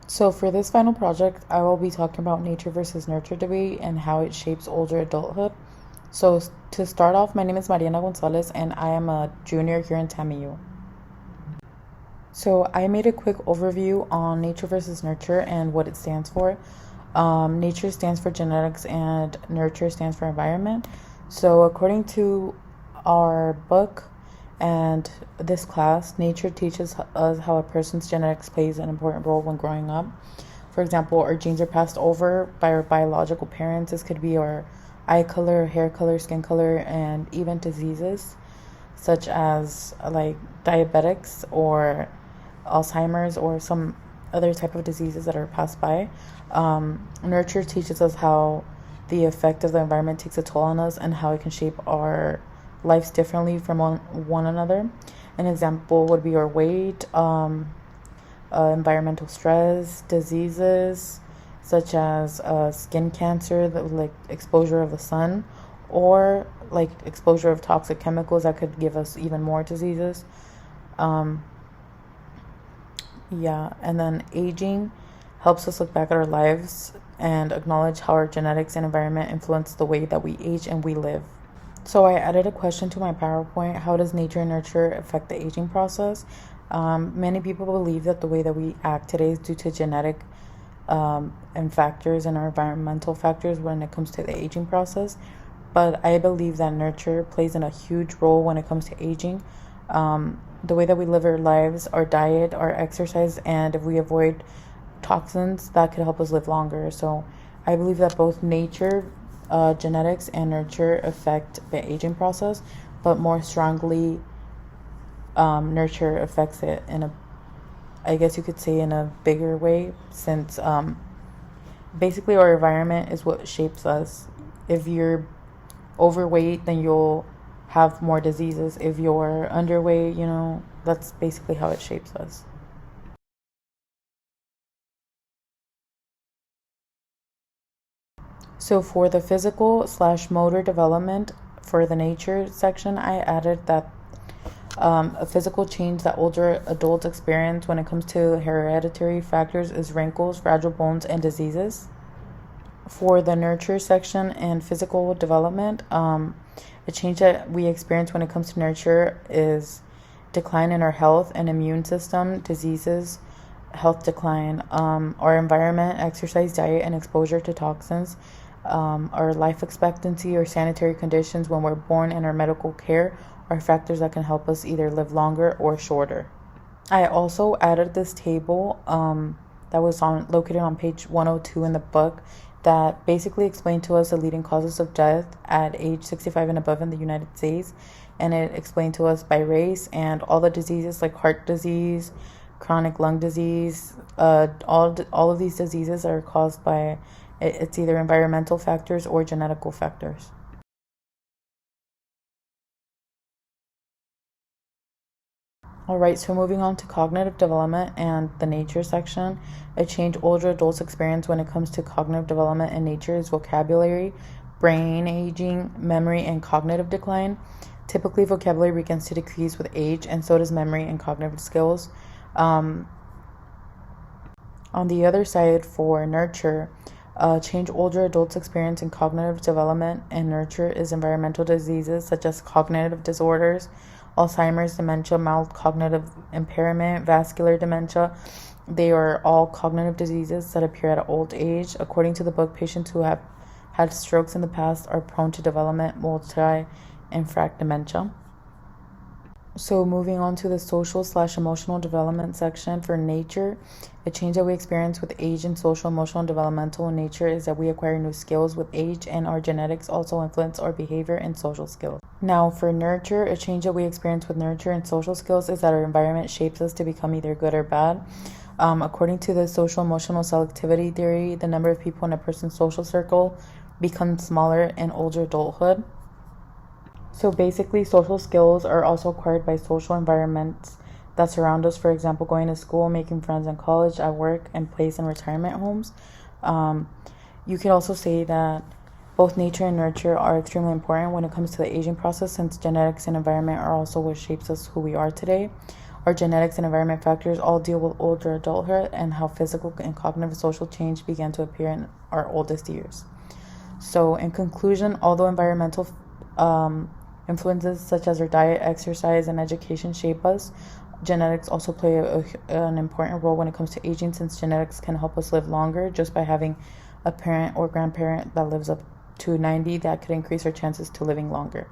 So, for this final project, I will be talking about nature versus nurture debate and how it shapes older adulthood. So, to start off, my name is Mariana Gonzalez and I am a junior here in TAMIU. So, I made a quick overview on nature versus nurture and what it stands for. Nature stands for genetics and nurture stands for environment. So, according to our book and this class, nature teaches us how a person's genetics plays an important role when growing up. For example, our genes are passed over by our biological parents. This could be our eye color, hair color, skin color, and even diseases such as like diabetics or Alzheimer's or some other type of diseases that are passed by. Nurture teaches us how the effect of the environment takes a toll on us and how it can shape our lives differently from one another. An example would be our weight, environmental stress, diseases such as skin cancer, like exposure of the sun, or like exposure of toxic chemicals that could give us even more diseases. And then aging helps us look back at our lives and acknowledge how our genetics and environment influence the way that we age and we live. So I added a question to my PowerPoint. How does nature and nurture affect the aging process? Many people believe that the way that we act today is due to genetic and factors and our environmental factors when it comes to the aging process. But I believe that nurture plays in a huge role when it comes to aging. The way that we live our lives, our diet, our exercise, and if we avoid toxins, that could help us live longer. So I believe that both nature, genetics, and nurture affect the aging process, but more strongly, nurture affects it in a, I guess you could say, in a bigger way, since basically our environment is what shapes us. If you're overweight, then you'll have more diseases. If you're underweight, that's basically how it shapes us. So for the physical/motor development for the nature section, I added that a physical change that older adults experience when it comes to hereditary factors is wrinkles, fragile bones, and diseases. For the nurture section and physical development, a change that we experience when it comes to nurture is decline in our health and immune system, diseases, health decline, our environment, exercise, diet, and exposure to toxins, our life expectancy or sanitary conditions when we're born, and our medical care are factors that can help us either live longer or shorter. I also added this table that was located on page 102 in the book that basically explained to us the leading causes of death at age 65 and above in the United States. And it explained to us by race and all the diseases like heart disease, chronic lung disease, all of these diseases are caused by, it's either environmental factors or genetical factors. Alright, so moving on to cognitive development and the nature section. A change older adults experience when it comes to cognitive development and nature is vocabulary, brain aging, memory, and cognitive decline. Typically, vocabulary begins to decrease with age, and so does memory and cognitive skills. On the other side, for nurture, change older adults experience in cognitive development and nurture is environmental diseases such as cognitive disorders, Alzheimer's, dementia, mild cognitive impairment, vascular dementia. They are all cognitive diseases that appear at old age. According to the book, patients who have had strokes in the past are prone to development multi-infract dementia. So moving on to the social/emotional development section for nature, a change that we experience with age in social, emotional, and developmental nature is that we acquire new skills with age, and our genetics also influence our behavior and social skills. Now for nurture, a change that we experience with nurture and social skills is that our environment shapes us to become either good or bad. According to the social emotional selectivity theory, the number of people in a person's social circle becomes smaller in older adulthood. So basically, social skills are also acquired by social environments that surround us. For example, going to school, making friends in college, at work, and place in retirement homes. You could also say that both nature and nurture are extremely important when it comes to the aging process, since genetics and environment are also what shapes us who we are today. our genetics and environment factors all deal with older adulthood and how physical and cognitive social change began to appear in our oldest years. So, in conclusion, although environmental influences such as our diet, exercise, and education shape us, genetics also play an important role when it comes to aging, since genetics can help us live longer just by having a parent or grandparent that lives up to 90. That could increase our chances to living longer.